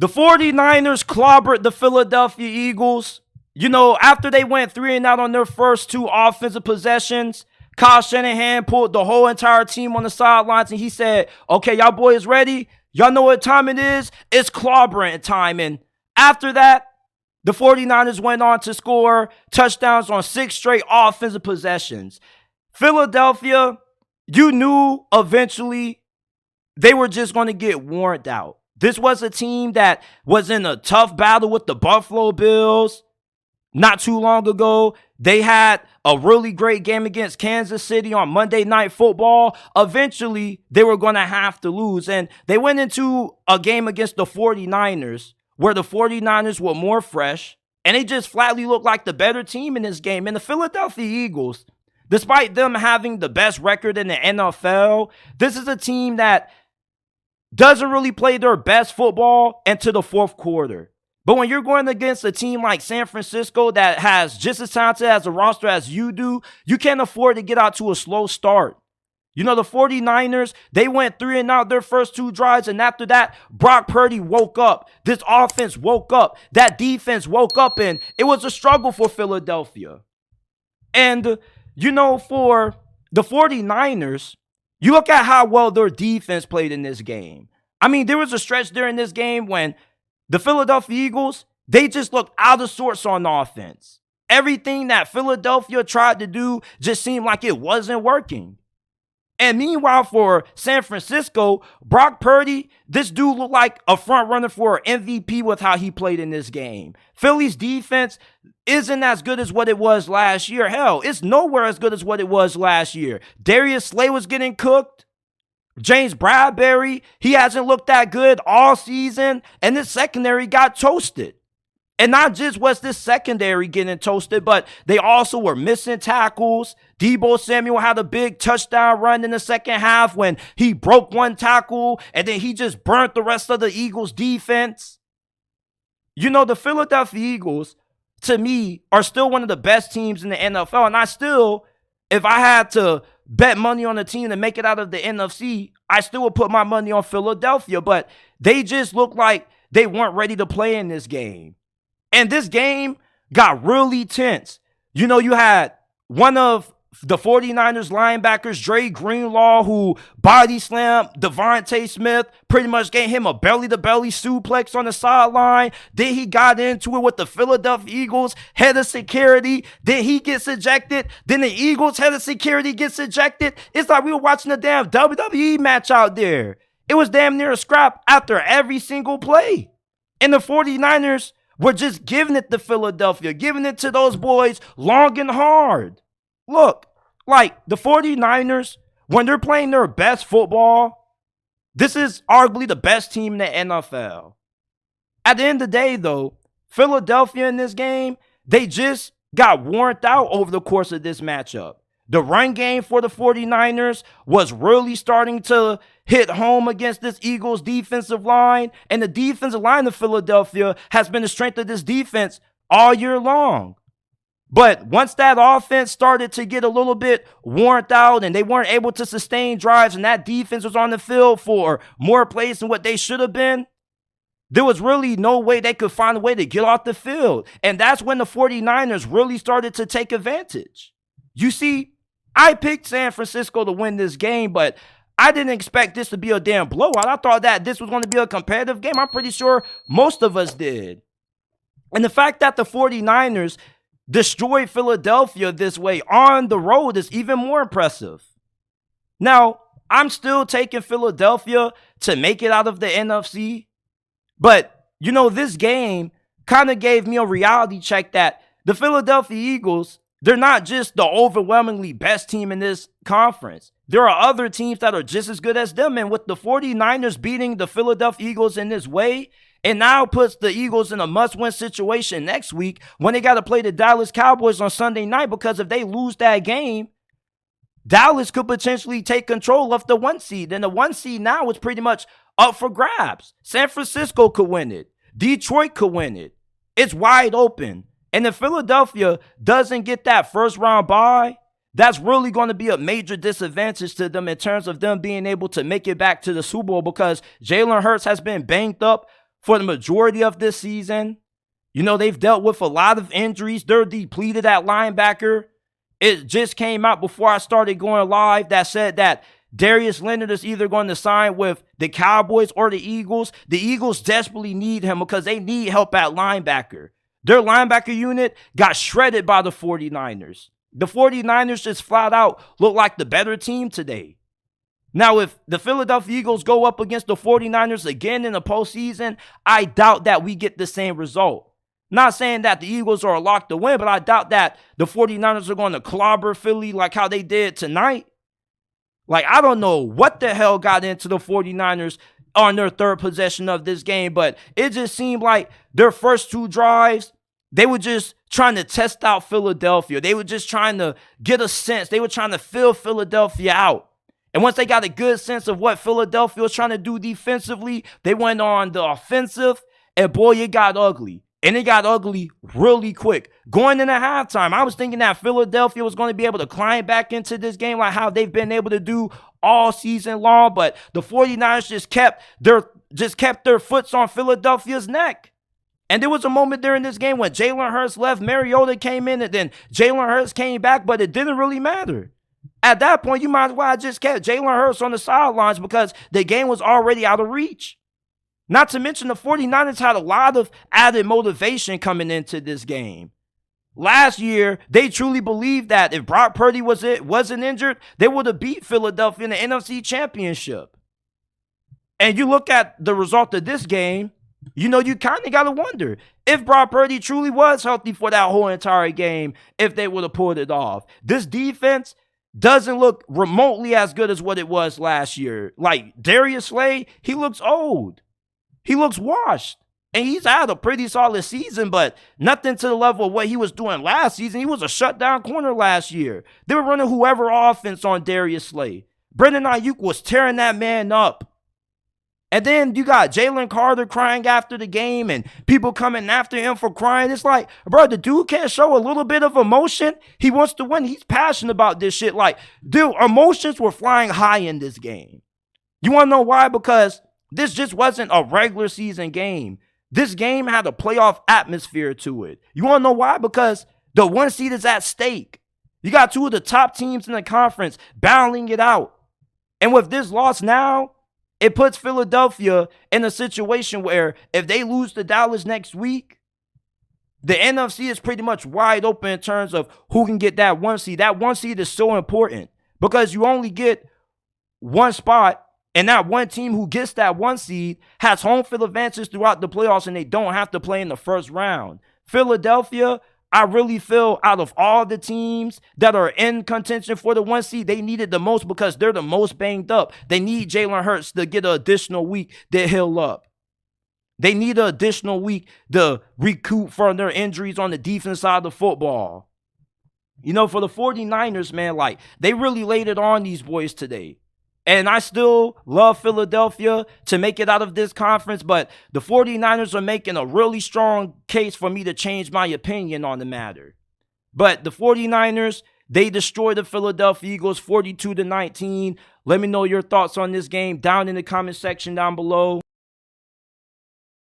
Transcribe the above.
The 49ers clobbered the Philadelphia Eagles. You know, after they went 3-and-out on their first two offensive possessions, Kyle Shanahan pulled the whole entire team on the sidelines and he said, okay, y'all boys ready? Y'all know what time it is? It's clobbering time. And after that, the 49ers went on to score touchdowns on 6 straight offensive possessions. Philadelphia, you knew eventually they were just going to get worn out. This was a team that was in a tough battle with the Buffalo Bills not too long ago. They had a really great game against Kansas City on Monday Night Football. Eventually, they were going to have to lose. And they went into a game against the 49ers where the 49ers were more fresh. And they just flatly looked like the better team in this game. And the Philadelphia Eagles, despite them having the best record in the NFL, this is a team that doesn't really play their best football into the fourth quarter. But when you're going against a team like San Francisco that has just as talented as a roster as you do, you can't afford to get out to a slow start. You know, the 49ers, they went 3-and-out their first 2 drives, and after that, Brock Purdy woke up. This offense woke up. That defense woke up, and it was a struggle for Philadelphia. And, you know, for the 49ers, you look at how well their defense played in this game. I mean, there was a stretch during this game when the Philadelphia Eagles, they just looked out of sorts on offense. Everything that Philadelphia tried to do just seemed like it wasn't working. And meanwhile, for San Francisco, Brock Purdy, this dude looked like a front runner for an MVP with how he played in this game. Philly's defense isn't as good as what it was last year. Hell, it's nowhere as good as what it was last year. Darius Slay was getting cooked. James Bradbury, he hasn't looked that good all season. And this secondary got toasted. And not just was this secondary getting toasted, but they also were missing tackles. Deebo Samuel had a big touchdown run in the second half when he broke one tackle and then he just burnt the rest of the Eagles defense. You know, the Philadelphia Eagles, to me, are still one of the best teams in the NFL. And I still, if I had to bet money on a team to make it out of the NFC, I still would put my money on Philadelphia. But they just looked like they weren't ready to play in this game. And this game got really tense. You know, you had one of the 49ers linebackers, Dre Greenlaw, who body slammed Devontae Smith, pretty much gave him a belly-to-belly suplex on the sideline. Then he got into it with the Philadelphia Eagles head of security. Then he gets ejected. Then the Eagles head of security gets ejected. It's like we were watching a damn WWE match out there. It was damn near a scrap after every single play. And the 49ers were just giving it to Philadelphia, giving it to those boys long and hard. Look, like the 49ers, when they're playing their best football, this is arguably the best team in the NFL. At the end of the day, though, Philadelphia in this game, they just got worn out over the course of this matchup. The run game for the 49ers was really starting to hit home against this Eagles defensive line. And the defensive line of Philadelphia has been the strength of this defense all year long. But once that offense started to get a little bit worn out and they weren't able to sustain drives and that defense was on the field for more plays than what they should have been, there was really no way they could find a way to get off the field. And that's when the 49ers really started to take advantage. You see, I picked San Francisco to win this game, but I didn't expect this to be a damn blowout. I thought that this was going to be a competitive game. I'm pretty sure most of us did. And the fact that the 49ers destroyed Philadelphia this way on the road is even more impressive. Now, I'm still taking Philadelphia to make it out of the NFC. But, you know, this game kind of gave me a reality check that the Philadelphia Eagles, they're not just the overwhelmingly best team in this conference. There are other teams that are just as good as them. And with the 49ers beating the Philadelphia Eagles in this way, it now puts the Eagles in a must-win situation next week when they got to play the Dallas Cowboys on Sunday night, because if they lose that game, Dallas could potentially take control of the 1 seed. And the 1 seed now is pretty much up for grabs. San Francisco could win it. Detroit could win it. It's wide open. And if Philadelphia doesn't get that first round bye, that's really going to be a major disadvantage to them in terms of them being able to make it back to the Super Bowl, because Jalen Hurts has been banged up for the majority of this season. You know, they've dealt with a lot of injuries. They're depleted at linebacker. It just came out before I started going live that said that Darius Leonard is either going to sign with the Cowboys or the Eagles. The Eagles desperately need him because they need help at linebacker. Their linebacker unit got shredded by the 49ers. The 49ers just flat out look like the better team today. Now, if the Philadelphia Eagles go up against the 49ers again in the postseason, I doubt that we get the same result. Not saying that the Eagles are a lock to win, but I doubt that the 49ers are going to clobber Philly like how they did tonight. Like, I don't know what the hell got into the 49ers on their third possession of this game, but it just seemed like their first two drives, they were just trying to test out Philadelphia. They were just trying to get a sense. They were trying to fill Philadelphia out. And once they got a good sense of what Philadelphia was trying to do defensively, they went on the offensive, and boy, it got ugly. And it got ugly really quick. Going into halftime, I was thinking that Philadelphia was going to be able to climb back into this game like how they've been able to do all season long. But the 49ers just kept their foots on Philadelphia's neck. And there was a moment during this game when Jalen Hurts left, Mariota came in, and then Jalen Hurts came back, but it didn't really matter. At that point, you might as well have just kept Jalen Hurts on the sidelines because the game was already out of reach. Not to mention the 49ers had a lot of added motivation coming into this game. Last year, they truly believed that if Brock Purdy wasn't injured, they would have beat Philadelphia in the NFC Championship. And you look at the result of this game, you know, you kind of got to wonder if Brock Purdy truly was healthy for that whole entire game, if they would have pulled it off. This defense doesn't look remotely as good as what it was last year. Like Darius Slay, he looks old. He looks washed. And he's had a pretty solid season, but nothing to the level of what he was doing last season. He was a shutdown corner last year. They were running whoever offense on Darius Slay. Brendan Ayuk was tearing that man up. And then you got Jalen Carter crying after the game and people coming after him for crying. It's like, bro, the dude can't show a little bit of emotion. He wants to win. He's passionate about this shit. Like, dude, emotions were flying high in this game. You want to know why? Because this just wasn't a regular season game. This game had a playoff atmosphere to it. You want to know why? Because the 1 seed is at stake. You got two of the top teams in the conference battling it out. And with this loss now, it puts Philadelphia in a situation where if they lose to Dallas next week, the NFC is pretty much wide open in terms of who can get that 1 seed. That 1 seed is so important because you only get one spot. And that one team who gets that 1 seed has home field advantage throughout the playoffs, and they don't have to play in the first round. Philadelphia, I really feel out of all the teams that are in contention for the 1 seed, they need it the most because they're the most banged up. They need Jalen Hurts to get an additional week to heal up. They need an additional week to recoup from their injuries on the defense side of the football. You know, for the 49ers, man, like, they really laid it on these boys today. And I still love Philadelphia to make it out of this conference, but the 49ers are making a really strong case for me to change my opinion on the matter. But the 49ers, they destroyed the Philadelphia Eagles 42-19. Let me know your thoughts on this game down in the comment section down below.